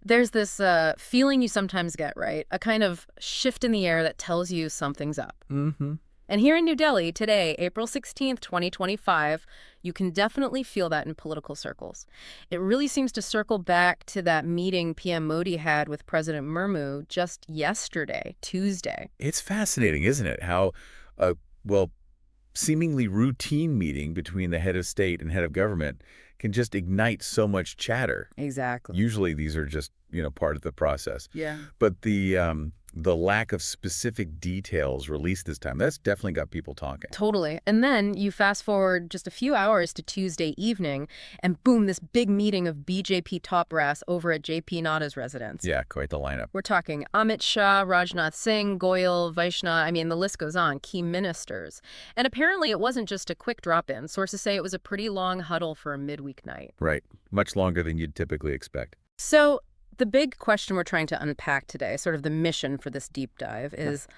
There's this feeling you sometimes get, right? A kind of shift in the air that tells you something's up. Mm-hmm. And here in New Delhi today, April 16th, 2025, you can definitely feel that in political circles. It really seems to circle back to that meeting PM Modi had with President Murmu just yesterday, Tuesday. It's fascinating, isn't it? How, uh, well, seemingly routine meeting between the head of state and head of government can just ignite so much chatter. Exactly. Usually these are just, part of the process. Yeah. But the lack of specific details released this time, that's definitely got people talking. Totally. And then you fast forward just a few hours to Tuesday evening, and boom, this big meeting of BJP top brass over at JP Nadda's residence. Yeah, quite the lineup. We're talking Amit Shah, Rajnath Singh, Goyal, Vaishnav, the list goes on, key ministers. And apparently it wasn't just a quick drop-in. Sources say it was a pretty long huddle for a midweek night. Right. Much longer than you'd typically expect. So the big question we're trying to unpack today, sort of the mission for this deep dive, is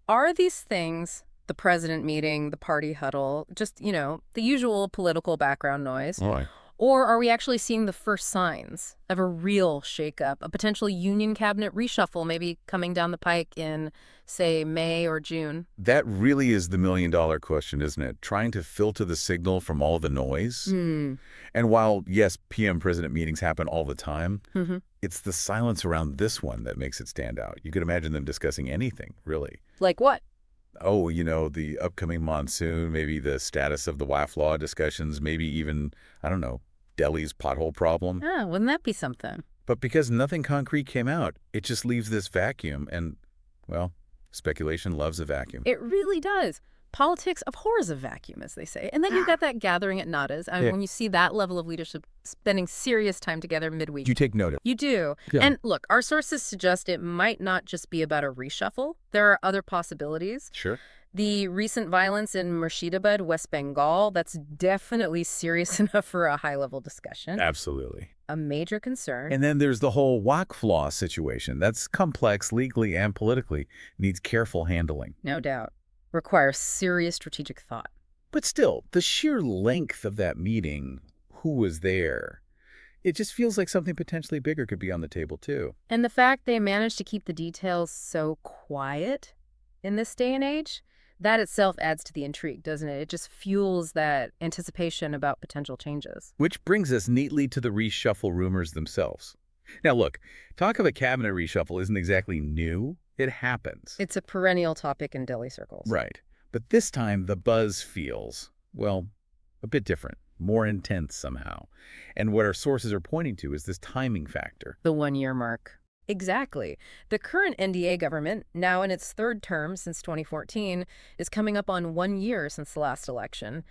are these things, the president meeting, the party huddle, just, the usual political background noise? Right. Or are we actually seeing the first signs of a real shakeup, a potential union cabinet reshuffle maybe coming down the pike in, say, May or June? That really is the million-dollar question, isn't it? Trying to filter the signal from all the noise. And while, yes, PM president meetings happen all the time, it's the silence around this one that makes it stand out. You could imagine them discussing anything, really. Like what? Oh, the upcoming monsoon, maybe the status of the Waqf law discussions, maybe even, I don't know, Delhi's pothole problem. Ah, wouldn't that be something? But because nothing concrete came out, it just leaves this vacuum. And, well, speculation loves a vacuum. It really does. Politics abhors a vacuum, as they say. And then you've got that gathering at Nada's. When you see that level of leadership spending serious time together midweek. You take note of. You do. Yeah. And look, our sources suggest it might not just be about a reshuffle. There are other possibilities. Sure. The recent violence in Murshidabad, West Bengal, that's definitely serious enough for a high-level discussion. Absolutely. A major concern. And then there's the whole Waqf law situation. That's complex legally and politically, needs careful handling. No doubt. Requires serious strategic thought. But still, the sheer length of that meeting, who was there, it just feels like something potentially bigger could be on the table, too. And the fact they managed to keep the details so quiet in this day and age, that itself adds to the intrigue, doesn't it? It just fuels that anticipation about potential changes. Which brings us neatly to the reshuffle rumors themselves. Now, look, talk of a cabinet reshuffle isn't exactly new. It happens. It's a perennial topic in Delhi circles. Right. But this time, the buzz feels, well, a bit different, more intense somehow. And what our sources are pointing to is this timing factor. The one-year mark. Exactly. The current NDA government, now in its third term since 2014, is coming up on 1 year since the last election.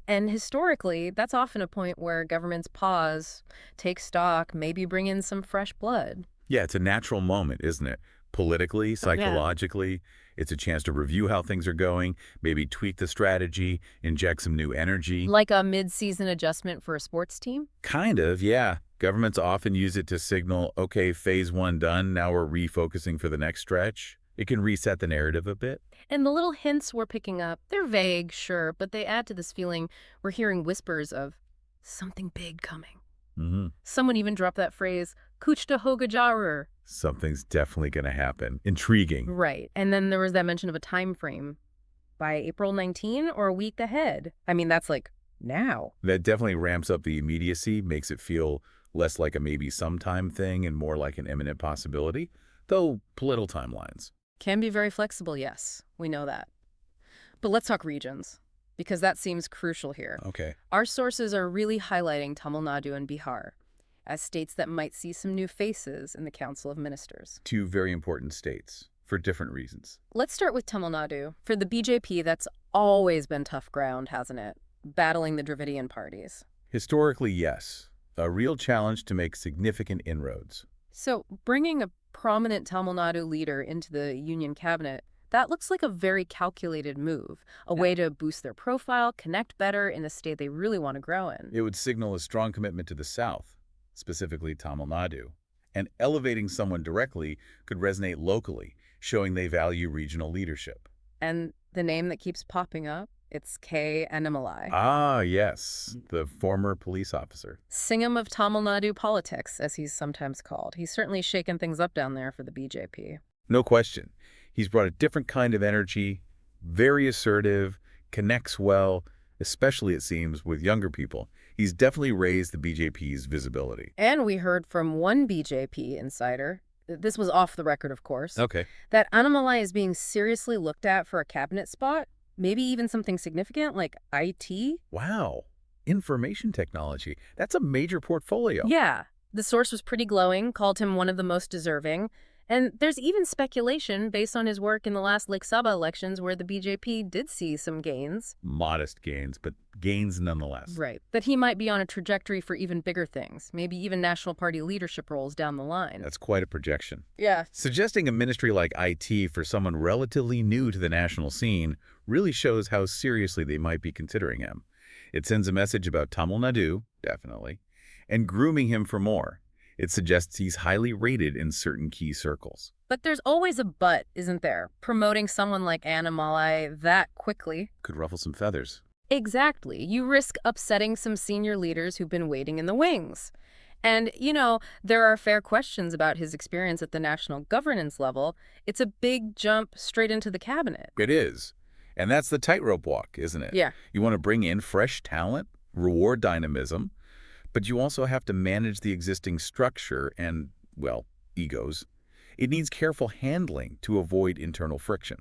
And historically, that's often a point where governments pause, take stock, maybe bring in some fresh blood. Yeah, it's a natural moment, isn't it? Politically, psychologically, it's a chance to review how things are going, maybe tweak the strategy, inject some new energy. Like a mid-season adjustment for a sports team? Kind of, yeah. Governments often use it to signal, okay, phase one done, now we're refocusing for the next stretch. It can reset the narrative a bit. And the little hints we're picking up, they're vague, sure, but they add to this feeling we're hearing whispers of something big coming. Someone even dropped that phrase, kuch to hoga jarur. Something's definitely going to happen. Intriguing. Right. And then there was that mention of a time frame. By April 19 or a week ahead? That's like now. That definitely ramps up the immediacy, makes it feel less like a maybe sometime thing and more like an imminent possibility, though political timelines. Can be very flexible, yes. We know that. But let's talk regions, because that seems crucial here. Okay. Our sources are really highlighting Tamil Nadu and Bihar as states that might see some new faces in the Council of Ministers. Two very important states for different reasons. Let's start with Tamil Nadu. For the BJP, that's always been tough ground, hasn't it? Battling the Dravidian parties. Historically, yes. A real challenge to make significant inroads. So bringing a prominent Tamil Nadu leader into the union cabinet, that looks like a very calculated move, a way to boost their profile, connect better in a state they really want to grow in. It would signal a strong commitment to the South, specifically Tamil Nadu. And elevating someone directly could resonate locally, showing they value regional leadership. And the name that keeps popping up? It's K. Annamalai. Ah, yes, the former police officer. Singham of Tamil Nadu politics, as he's sometimes called. He's certainly shaken things up down there for the BJP. No question. He's brought a different kind of energy, very assertive, connects well, especially, it seems, with younger people. He's definitely raised the BJP's visibility. And we heard from one BJP insider, this was off the record, of course, Okay. that Annamalai is being seriously looked at for a cabinet spot, maybe even something significant like IT. Wow. Information technology. That's a major portfolio. Yeah, the source was pretty glowing, called him one of the most deserving. And there's even speculation based on his work in the last Lok Sabha elections where the BJP did see some gains. Modest gains, but gains nonetheless. Right. That he might be on a trajectory for even bigger things, maybe even National Party leadership roles down the line. That's quite a projection. Yeah. Suggesting a ministry like IT for someone relatively new to the national scene really shows how seriously they might be considering him. It sends a message about Tamil Nadu, definitely, and grooming him for more. It suggests he's highly rated in certain key circles. But there's always a but, isn't there? Promoting someone like Annamalai that quickly. Could ruffle some feathers. Exactly. You risk upsetting some senior leaders who've been waiting in the wings. And, there are fair questions about his experience at the national governance level. It's a big jump straight into the cabinet. It is. And that's the tightrope walk, isn't it? Yeah. You want to bring in fresh talent, reward dynamism, but you also have to manage the existing structure and, well, egos. It needs careful handling to avoid internal friction.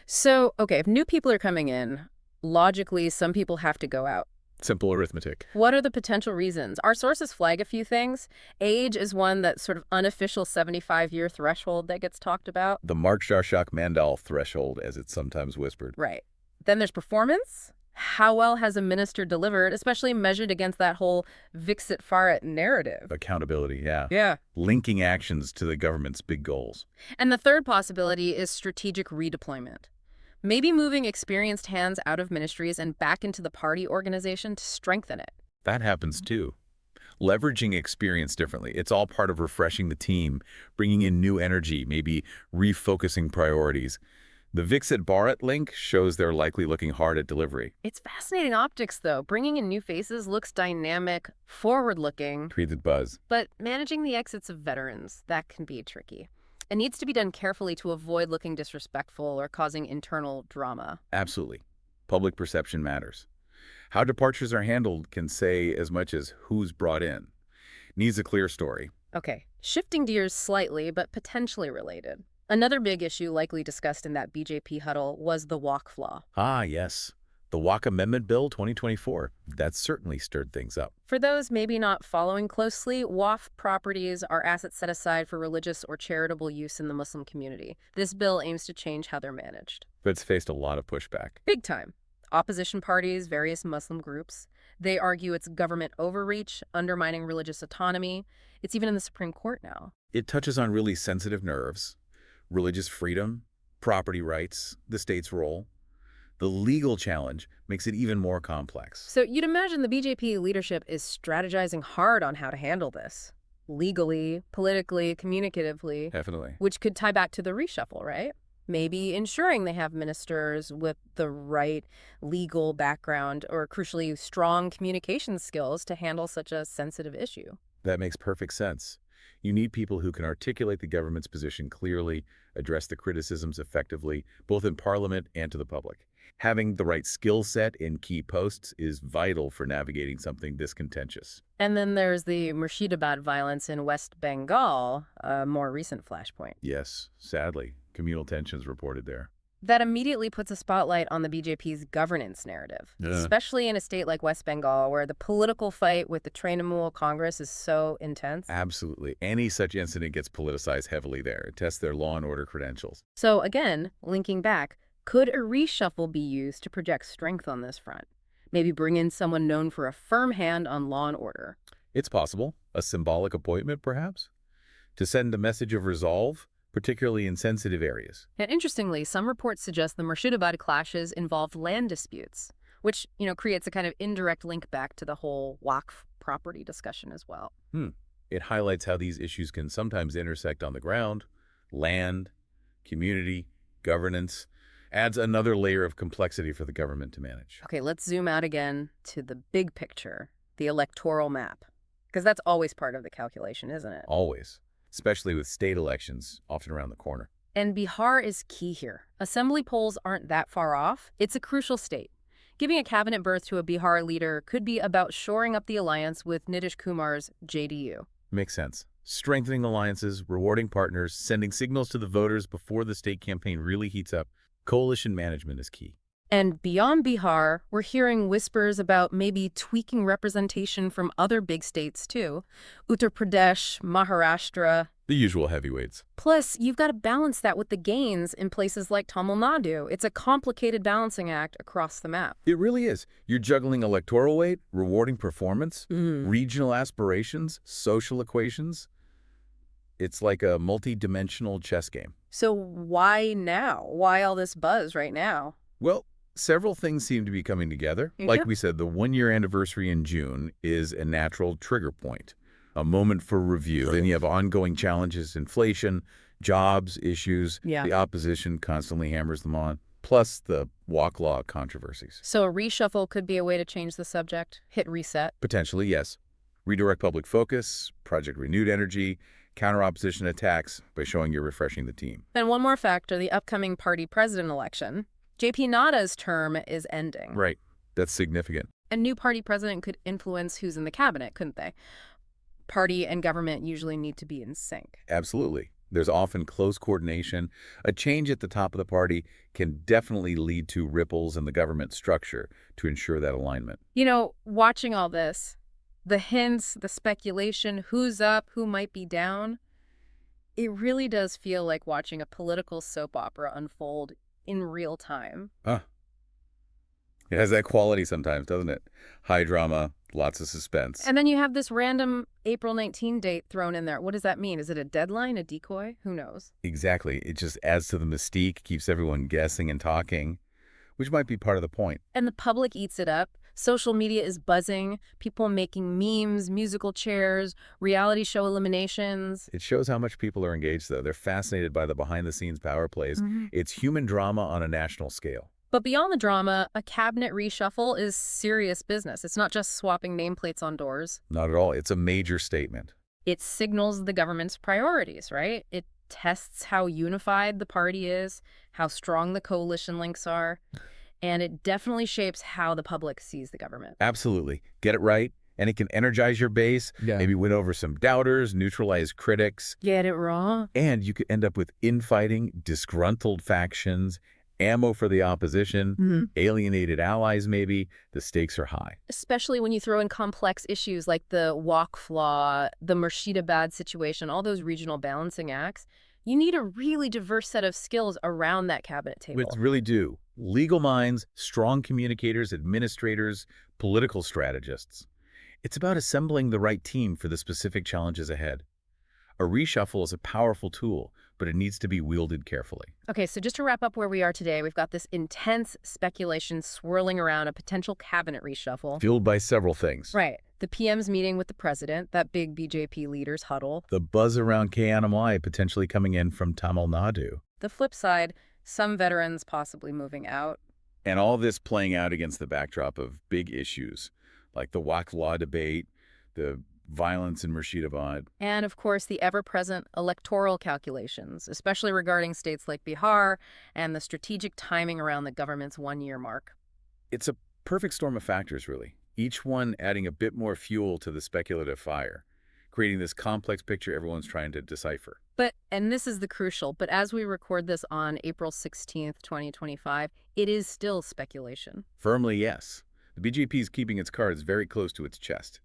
So, okay, if new people are coming in, logically, some people have to go out. Simple arithmetic. What are the potential reasons? Our sources flag a few things. Age is one, that sort of unofficial 75-year threshold that gets talked about. The Mark Darshak Mandal threshold, as it's sometimes whispered. Right. Then there's performance. How well has a minister delivered, especially measured against that whole Viksit Bharat narrative? Accountability, yeah. Yeah. Linking actions to the government's big goals. And the third possibility is strategic redeployment. Maybe moving experienced hands out of ministries and back into the party organization to strengthen it. That happens too. Leveraging experience differently. It's all part of refreshing the team, bringing in new energy, maybe refocusing priorities. The Viksit Bharat link shows they're likely looking hard at delivery. It's fascinating optics, though. Bringing in new faces looks dynamic, forward-looking. Tweeted Buzz. But managing the exits of veterans, that can be tricky. It needs to be done carefully to avoid looking disrespectful or causing internal drama. Absolutely. Public perception matters. How departures are handled can say as much as who's brought in. Needs a clear story. Okay, shifting gears slightly, but potentially related. Another big issue likely discussed in that BJP huddle was the Waqf law. Ah, yes. The Waqf Amendment Bill 2024. That certainly stirred things up. For those maybe not following closely, Waqf properties are assets set aside for religious or charitable use in the Muslim community. This bill aims to change how they're managed. But it's faced a lot of pushback. Big time. Opposition parties, various Muslim groups. They argue it's government overreach, undermining religious autonomy. It's even in the Supreme Court now. It touches on really sensitive nerves. Religious freedom, property rights, the state's role. The legal challenge makes it even more complex. So you'd imagine the BJP leadership is strategizing hard on how to handle this. Legally, politically, communicatively. Definitely. Which could tie back to the reshuffle, right? Maybe ensuring they have ministers with the right legal background or, crucially, strong communication skills to handle such a sensitive issue. That makes perfect sense. You need people who can articulate the government's position clearly, address the criticisms effectively, both in Parliament and to the public. Having the right skill set in key posts is vital for navigating something this contentious. And then there's the Murshidabad violence in West Bengal, a more recent flashpoint. Yes, sadly, communal tensions reported there. That immediately puts a spotlight on the BJP's governance narrative, especially in a state like West Bengal, where the political fight with the Trinamool Congress is so intense. Absolutely. Any such incident gets politicized heavily there. It tests their law and order credentials. So again, linking back, could a reshuffle be used to project strength on this front? Maybe bring in someone known for a firm hand on law and order. It's possible. A symbolic appointment, perhaps? To send a message of resolve, particularly in sensitive areas. And interestingly, some reports suggest the Murshidabad clashes involved land disputes, which, creates a kind of indirect link back to the whole Waqf property discussion as well. It highlights how these issues can sometimes intersect on the ground: land, community, governance. Adds another layer of complexity for the government to manage. Okay, let's zoom out again to the big picture, the electoral map. Because that's always part of the calculation, isn't it? Always. Especially with state elections often around the corner. And Bihar is key here. Assembly polls aren't that far off. It's a crucial state. Giving a cabinet berth to a Bihar leader could be about shoring up the alliance with Nitish Kumar's JDU. Makes sense. Strengthening alliances, rewarding partners, sending signals to the voters before the state campaign really heats up. Coalition management is key. And beyond Bihar, we're hearing whispers about maybe tweaking representation from other big states too. Uttar Pradesh, Maharashtra. The usual heavyweights. Plus, you've got to balance that with the gains in places like Tamil Nadu. It's a complicated balancing act across the map. It really is. You're juggling electoral weight, rewarding performance, regional aspirations, social equations. It's like a multi-dimensional chess game. So why now? Why all this buzz right now? Well, several things seem to be coming together. Like we said, the one-year anniversary in June is a natural trigger point, a moment for review. Then you have ongoing challenges, inflation, jobs, issues. The opposition constantly hammers them on, plus the Waqf law controversies. So a reshuffle could be a way to change the subject, hit reset. Potentially, yes. Redirect public focus, project renewed energy, counter opposition attacks by showing you're refreshing the team. Then one more factor, the upcoming party president election. JP Nadda's term is ending. Right. That's significant. A new party president could influence who's in the cabinet, couldn't they? Party and government usually need to be in sync. Absolutely. There's often close coordination. A change at the top of the party can definitely lead to ripples in the government structure to ensure that alignment. You know, watching all this, the hints, the speculation, who's up, who might be down, it really does feel like watching a political soap opera unfold in real time. It has that quality sometimes, doesn't it? High drama, lots of suspense. And then you have this random April 19 date thrown in there. What does that mean? Is it a deadline, a decoy? Who knows? Exactly. It just adds to the mystique, keeps everyone guessing and talking, which might be part of the point. And the public eats it up. Social media is buzzing, people making memes, musical chairs, reality show eliminations. It shows how much people are engaged, though. They're fascinated by the behind-the-scenes power plays. It's human drama on a national scale. But beyond the drama, a cabinet reshuffle is serious business. It's not just swapping nameplates on doors. Not at all. It's a major statement. It signals the government's priorities, right? It tests how unified the party is, how strong the coalition links are. And it definitely shapes how the public sees the government. Absolutely. Get it right, and it can energize your base, maybe win over some doubters, neutralize critics. Get it wrong. And you could end up with infighting, disgruntled factions, ammo for the opposition, alienated allies maybe. The stakes are high. Especially when you throw in complex issues like the Waqf law, the Murshidabad situation, all those regional balancing acts. You need a really diverse set of skills around that cabinet table. We really do. Legal minds, strong communicators, administrators, political strategists. It's about assembling the right team for the specific challenges ahead. A reshuffle is a powerful tool, but it needs to be wielded carefully. Okay, so just to wrap up where we are today, we've got this intense speculation swirling around a potential cabinet reshuffle. Fueled by several things. Right. The PM's meeting with the president, that big BJP leaders huddle. The buzz around Annamalai potentially coming in from Tamil Nadu. The flip side, some veterans possibly moving out. And all this playing out against the backdrop of big issues, like the Waqf law debate, the violence in Murshidabad. And, of course, the ever-present electoral calculations, especially regarding states like Bihar and the strategic timing around the government's one-year mark. It's a perfect storm of factors, really, each one adding a bit more fuel to the speculative fire, creating this complex picture everyone's trying to decipher. But, and this is the crucial, but as we record this on April 16th, 2025, it is still speculation. Firmly, yes. The BJP is keeping its cards very close to its chest,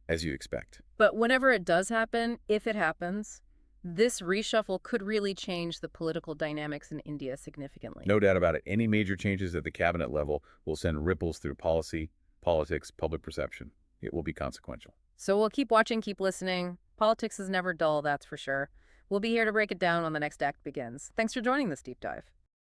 as you expect. But whenever it does happen, if it happens, this reshuffle could really change the political dynamics in India significantly. No doubt about it. Any major changes at the cabinet level will send ripples through policy, politics, public perception. It will be consequential. So we'll keep watching, keep listening. Politics is never dull, that's for sure. We'll be here to break it down when the next act begins. Thanks for joining this deep dive.